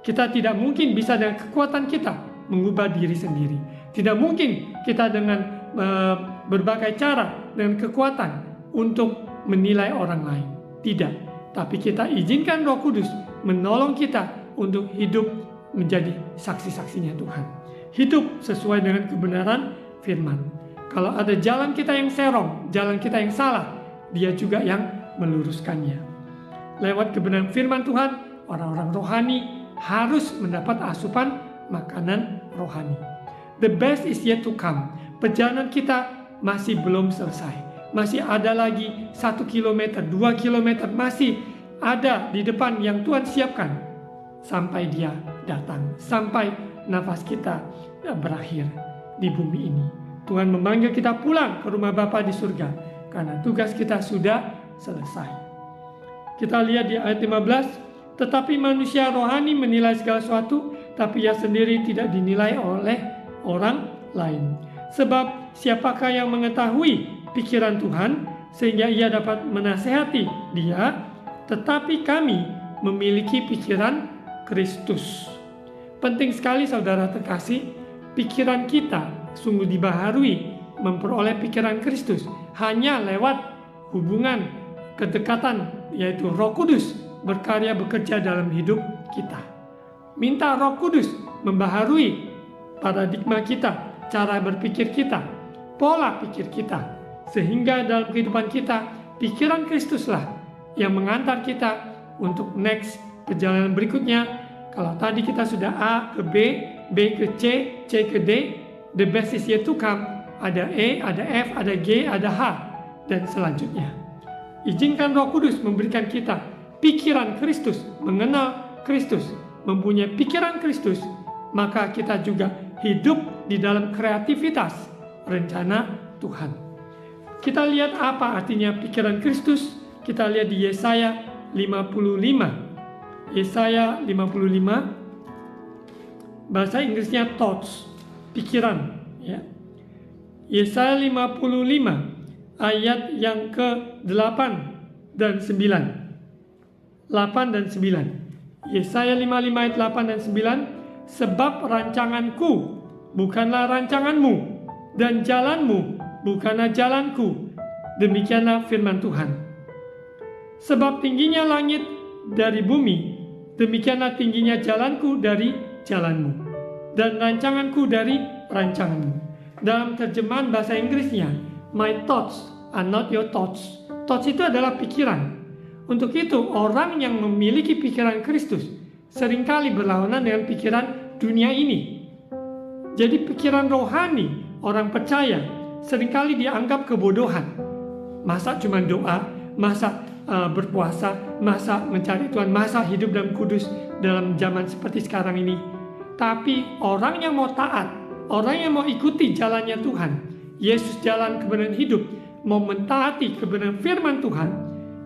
Kita tidak mungkin bisa dengan kekuatan kita mengubah diri sendiri. Tidak mungkin kita dengan berbagai cara, dengan kekuatan untuk menilai orang lain. Tidak. Tapi kita izinkan Roh Kudus menolong kita untuk hidup menjadi saksi-saksinya Tuhan. Hidup sesuai dengan kebenaran firman. Kalau ada jalan kita yang serong, jalan kita yang salah, Dia juga yang meluruskannya. Lewat kebenaran firman Tuhan, orang-orang rohani harus mendapat asupan makanan rohani. The best is yet to come. Perjalanan kita masih belum selesai. Masih ada lagi 1 kilometer, 2 kilometer masih ada di depan yang Tuhan siapkan. Sampai Dia datang, sampai nafas kita berakhir di bumi ini. Tuhan memanggil kita pulang ke rumah Bapa di surga, karena tugas kita sudah selesai. Kita lihat di ayat 15, tetapi manusia rohani menilai segala sesuatu, tapi ia sendiri tidak dinilai oleh orang lain. Sebab siapakah yang mengetahui pikiran Tuhan sehingga ia dapat menasehati dia? Tetapi kami memiliki pikiran Kristus. Penting sekali saudara terkasih, pikiran kita sungguh dibaharui memperoleh pikiran Kristus hanya lewat hubungan kedekatan, yaitu Roh Kudus berkarya bekerja dalam hidup kita. Minta Roh Kudus membaharui paradigma kita, cara berpikir kita, pola pikir kita, sehingga dalam kehidupan kita pikiran Kristuslah yang mengantar kita untuk next perjalanan berikutnya. Kalau tadi kita sudah A ke B, B ke C, C ke D, the best is yet to come. Ada E, ada F, ada G, ada H, dan selanjutnya. Izinkan Roh Kudus memberikan kita pikiran Kristus, mengenal Kristus, mempunyai pikiran Kristus, maka kita juga hidup di dalam kreativitas rencana Tuhan. Kita lihat apa artinya pikiran Kristus. Kita lihat di Yesaya 55. Yesaya 55, bahasa Inggrisnya thoughts, pikiran. Ya. Yesaya 55 ayat yang ke-8 dan 9. 8 dan 9. Yesaya 55 ayat 8 dan 9. Sebab rancanganku bukanlah rancanganmu, dan jalanmu bukanlah jalanku. Demikianlah firman Tuhan. Sebab tingginya langit dari bumi, demikianlah tingginya jalanku dari jalanmu, dan rancanganku dari rancanganmu. Dalam terjemahan bahasa Inggrisnya, my thoughts are not your thoughts. Thoughts itu adalah pikiran. Untuk itu, orang yang memiliki pikiran Kristus seringkali berlawanan dengan pikiran dunia ini. Jadi pikiran rohani orang percaya seringkali dianggap kebodohan. Masa cuma doa, masa berpuasa, masa mencari Tuhan, masa hidup dalam kudus dalam zaman seperti sekarang ini. Tapi orang yang mau taat, orang yang mau ikuti jalannya Tuhan, Yesus jalan kebenaran hidup, mau mentaati kebenaran firman Tuhan,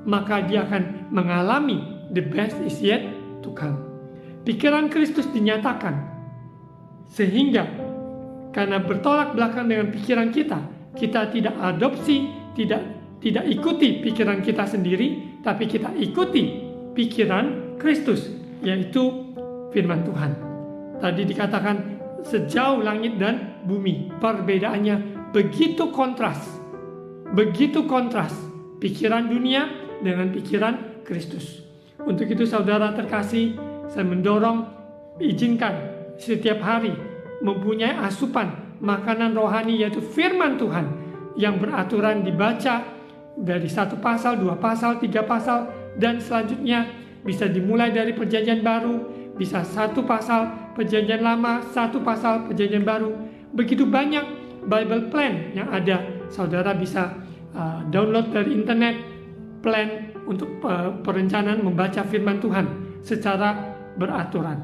maka dia akan mengalami the best is yet to come. Pikiran Kristus dinyatakan, sehingga karena bertolak belakang dengan pikiran kita, kita tidak adopsi, tidak ikuti pikiran kita sendiri, tapi kita ikuti pikiran Kristus, yaitu firman Tuhan. Tadi dikatakan sejauh langit dan bumi. Perbedaannya begitu kontras. Begitu kontras pikiran dunia dengan pikiran Kristus. Untuk itu saudara terkasih, saya mendorong, izinkan setiap hari mempunyai asupan makanan rohani, yaitu firman Tuhan yang beraturan dibaca dari 1 pasal, 2 pasal, 3 pasal, dan selanjutnya bisa dimulai dari perjanjian baru, bisa 1 pasal perjanjian lama, 1 pasal perjanjian baru. Begitu banyak Bible plan yang ada. Saudara bisa download dari internet plan untuk perencanaan membaca firman Tuhan secara beraturan.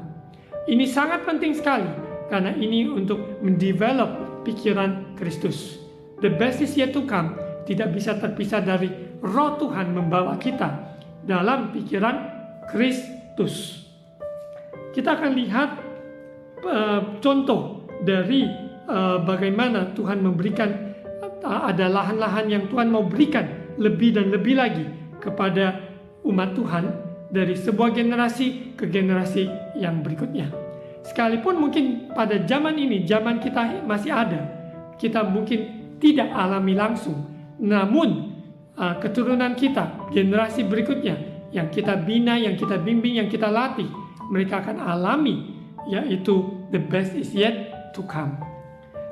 Ini sangat penting sekali karena ini untuk mendevelop pikiran Kristus. The best is yet to come tidak bisa terpisah dari Roh Tuhan membawa kita dalam pikiran Kristus. Kita akan lihat contoh dari bagaimana Tuhan memberikan, ada lahan-lahan yang Tuhan mau berikan lebih dan lebih lagi kepada umat Tuhan dari sebuah generasi ke generasi yang berikutnya. Sekalipun mungkin pada zaman ini, zaman kita masih ada, kita mungkin tidak alami langsung, namun keturunan kita, generasi berikutnya yang kita bina, yang kita bimbing, yang kita latih, mereka akan alami, yaitu the best is yet to come.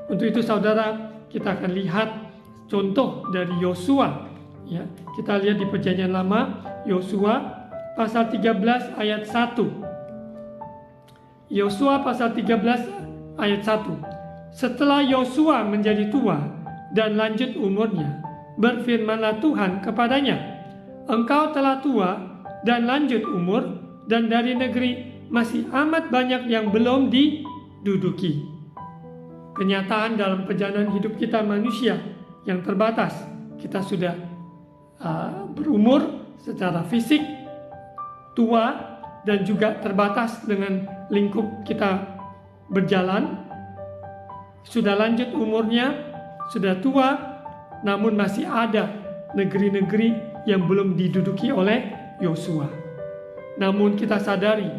Untuk itu saudara, kita akan lihat contoh dari Yosua. Ya, kita lihat di Perjanjian Lama, Yosua pasal 13 ayat 1. Yosua pasal 13 ayat 1. Setelah Yosua menjadi tua dan lanjut umurnya, berfirmanlah Tuhan kepadanya, engkau telah tua dan lanjut umur, dan dari negeri masih amat banyak yang belum diduduki. Kenyataan dalam perjalanan hidup kita manusia yang terbatas, kita sudah berumur secara fisik, tua, dan juga terbatas dengan lingkup kita berjalan, sudah lanjut umurnya, sudah tua, namun masih ada negeri-negeri yang belum diduduki oleh Yosua. Namun kita sadari,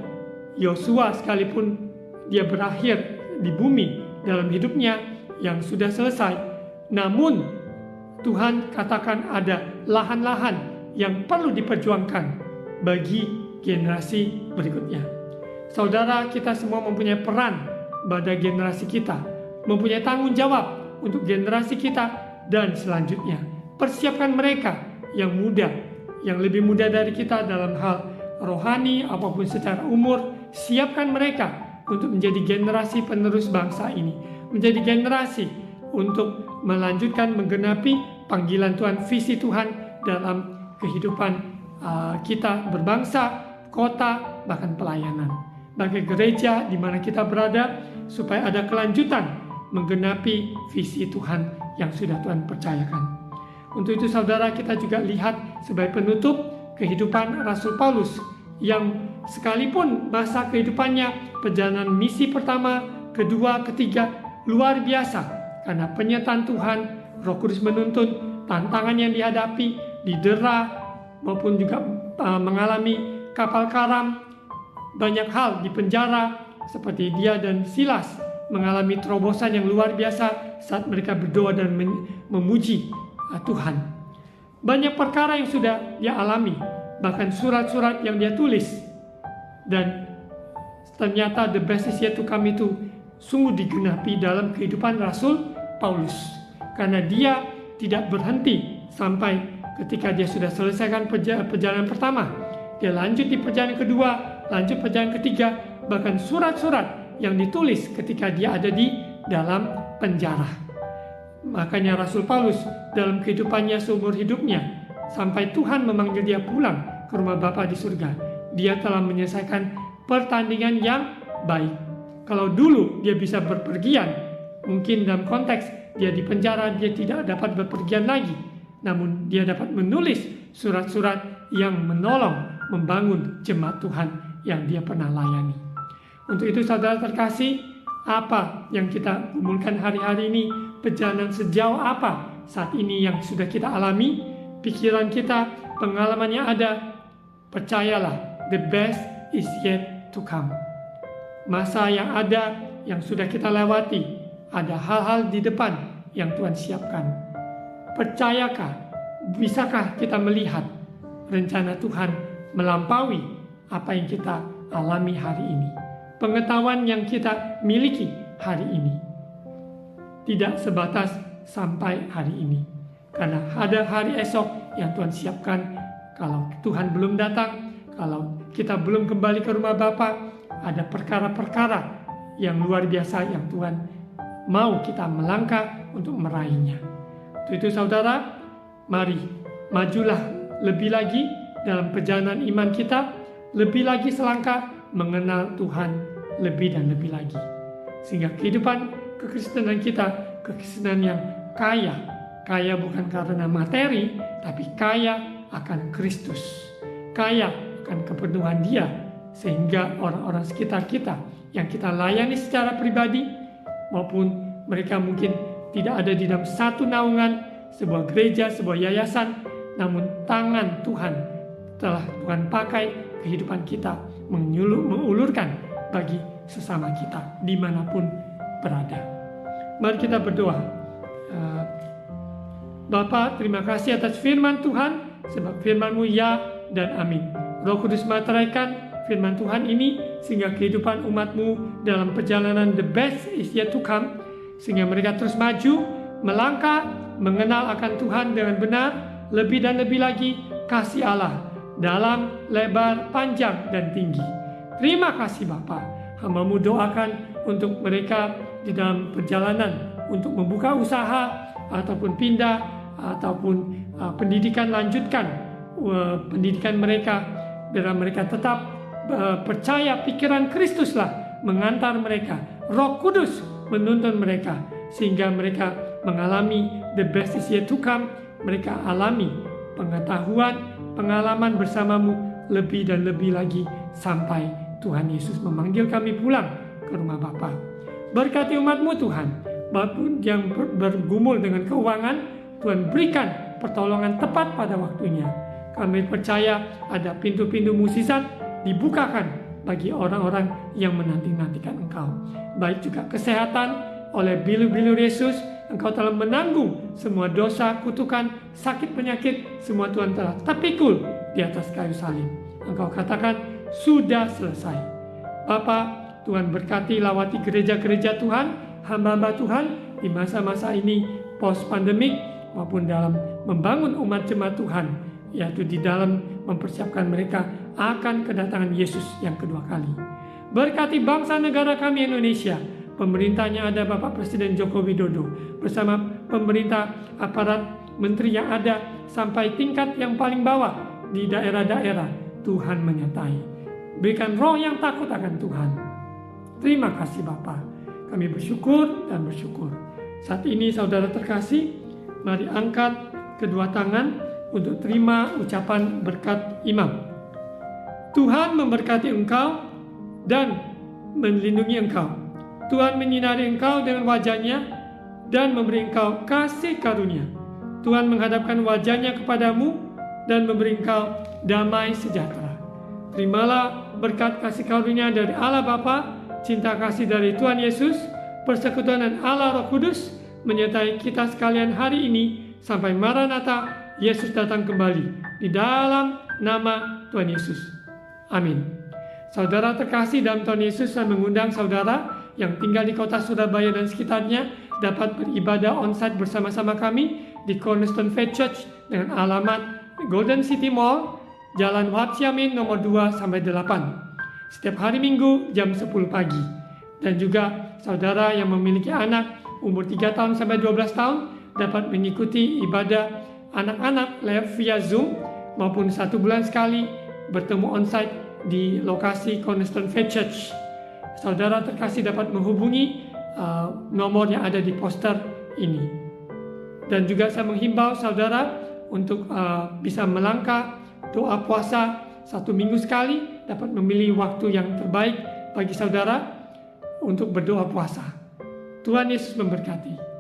Yosua sekalipun dia berakhir di bumi dalam hidupnya yang sudah selesai, namun Tuhan katakan ada lahan-lahan yang perlu diperjuangkan bagi generasi berikutnya. Saudara, kita semua mempunyai peran pada generasi kita, mempunyai tanggung jawab untuk generasi kita dan selanjutnya. Persiapkan mereka yang muda, yang lebih muda dari kita dalam hal rohani apapun secara umur. Siapkan mereka untuk menjadi generasi penerus bangsa ini, menjadi generasi untuk melanjutkan, menggenapi panggilan Tuhan, visi Tuhan dalam kehidupan kita berbangsa, kota, bahkan pelayanan. Bagi gereja di mana kita berada, supaya ada kelanjutan menggenapi visi Tuhan yang sudah Tuhan percayakan. Untuk itu saudara, kita juga lihat sebagai penutup kehidupan Rasul Paulus yang sekalipun masa kehidupannya perjalanan misi pertama, kedua, ketiga luar biasa karena penyertaan Tuhan, Roh Kudus menuntun, tantangan yang dihadapi, didera maupun juga mengalami kapal karam, banyak hal di penjara seperti dia dan Silas mengalami terobosan yang luar biasa saat mereka berdoa dan memuji Tuhan. Banyak perkara yang sudah dia alami, bahkan surat-surat yang dia tulis, dan ternyata the best is yet to come itu sungguh digenapi dalam kehidupan Rasul Paulus, karena dia tidak berhenti sampai ketika dia sudah selesaikan perjalanan pertama. Dia lanjut di perjalanan kedua, lanjut perjalanan ketiga, bahkan surat-surat yang ditulis ketika dia ada di dalam penjara. Makanya Rasul Paulus dalam kehidupannya seumur hidupnya, sampai Tuhan memanggil dia pulang ke rumah Bapa di surga, dia telah menyelesaikan pertandingan yang baik. Kalau dulu dia bisa berpergian, mungkin dalam konteks dia di penjara, dia tidak dapat berpergian lagi, namun dia dapat menulis surat-surat yang menolong membangun jemaat Tuhan yang dia pernah layani. Untuk itu saudara terkasih, apa yang kita gumulkan hari-hari ini, perjalanan sejauh apa saat ini yang sudah kita alami, pikiran kita, pengalamannya ada, percayalah, the best is yet to come. Masa yang ada yang sudah kita lewati, ada hal-hal di depan yang Tuhan siapkan. Percayakah, bisakah kita melihat rencana Tuhan melampaui apa yang kita alami hari ini? Pengetahuan yang kita miliki hari ini tidak sebatas sampai hari ini, karena ada hari esok yang Tuhan siapkan. Kalau Tuhan belum datang, kalau kita belum kembali ke rumah Bapa, ada perkara-perkara yang luar biasa yang Tuhan mau kita melangkah untuk meraihnya. Untuk itu saudara, mari majulah lebih lagi dalam perjalanan iman kita, lebih lagi selangkah mengenal Tuhan lebih dan lebih lagi, sehingga kehidupan kekristenan kita kekristenan yang kaya bukan karena materi, tapi kaya akan Kristus, kaya akan kepenuhan Dia, sehingga orang-orang sekitar kita yang kita layani secara pribadi maupun mereka mungkin tidak ada di dalam satu naungan, sebuah gereja, sebuah yayasan, namun tangan Tuhan telah Tuhan pakai kehidupan kita mengulurkan bagi sesama kita dimanapun berada. Mari kita berdoa. Bapa, terima kasih atas firman Tuhan, sebab firman-Mu ya dan amin. Roh Kudus meteraikan firman Tuhan ini sehingga kehidupan umat-Mu dalam perjalanan the best is yet to come, sehingga mereka terus maju, melangkah, mengenal akan Tuhan dengan benar, lebih dan lebih lagi kasih Allah dalam, lebar, panjang, dan tinggi. Terima kasih Bapa. Hamba-Mu doakan untuk mereka di dalam perjalanan untuk membuka usaha ataupun pindah ataupun pendidikan, lanjutkan pendidikan mereka, biar mereka tetap percaya pikiran Kristuslah mengantar mereka. Roh Kudus menuntun mereka sehingga mereka mengalami the best is yet to come. Mereka alami pengetahuan, pengalaman bersama-Mu lebih dan lebih lagi sampai Tuhan Yesus memanggil kami pulang ke rumah Bapa. Berkati umat-Mu Tuhan, maupun yang bergumul dengan keuangan, Tuhan berikan pertolongan tepat pada waktunya. Kami percaya ada pintu-pintu mukjizat dibukakan bagi orang-orang yang menanti-nantikan Engkau. Baik juga kesehatan, oleh bilu-bilu Yesus, Engkau telah menanggung semua dosa, kutukan, sakit, penyakit, semua Tuhan telah terpikul di atas kayu salib. Engkau katakan, sudah selesai. Bapa, Tuhan berkati lawati gereja-gereja Tuhan, hamba-hamba Tuhan di masa-masa ini post-pandemik maupun dalam membangun umat jemaat Tuhan, yaitu di dalam mempersiapkan mereka akan kedatangan Yesus yang kedua kali. Berkati bangsa negara kami Indonesia, pemerintahnya ada Bapak Presiden Joko Widodo, bersama pemerintah aparat menteri yang ada sampai tingkat yang paling bawah di daerah-daerah. Tuhan menyertai. Berikan roh yang takut akan Tuhan. Terima kasih Bapa. Kami bersyukur dan bersyukur. Saat ini saudara terkasih, mari angkat kedua tangan untuk terima ucapan berkat imam. Tuhan memberkati engkau dan melindungi engkau. Tuhan menyinari engkau dengan wajah-Nya dan memberi engkau kasih karunia. Tuhan menghadapkan wajah-Nya kepadamu dan memberi engkau damai sejahtera. Terimalah berkat kasih karunia dari Allah Bapa, cinta kasih dari Tuhan Yesus, persekutuan dan Allah Roh Kudus menyertai kita sekalian hari ini sampai Maranatha, Yesus datang kembali, di dalam nama Tuhan Yesus. Amin. Saudara terkasih dalam Tuhan Yesus, saya mengundang saudara yang tinggal di kota Surabaya dan sekitarnya dapat beribadah onsite bersama-sama kami di Cornerstone Faith Church dengan alamat Golden City Mall, Jalan Wahab Siamin nomor 2-8. Setiap hari Minggu jam 10 pagi. Dan juga saudara yang memiliki anak umur 3 tahun sampai 12 tahun dapat mengikuti ibadah anak-anak live via Zoom maupun 1 bulan sekali bertemu onsite di lokasi Cornerstone Faith Church. Saudara terkasih dapat menghubungi nomor yang ada di poster ini. Dan juga saya menghimbau saudara untuk bisa melangkah doa puasa 1 minggu sekali, dapat memilih waktu yang terbaik bagi saudara untuk berdoa puasa. Tuhan Yesus memberkati.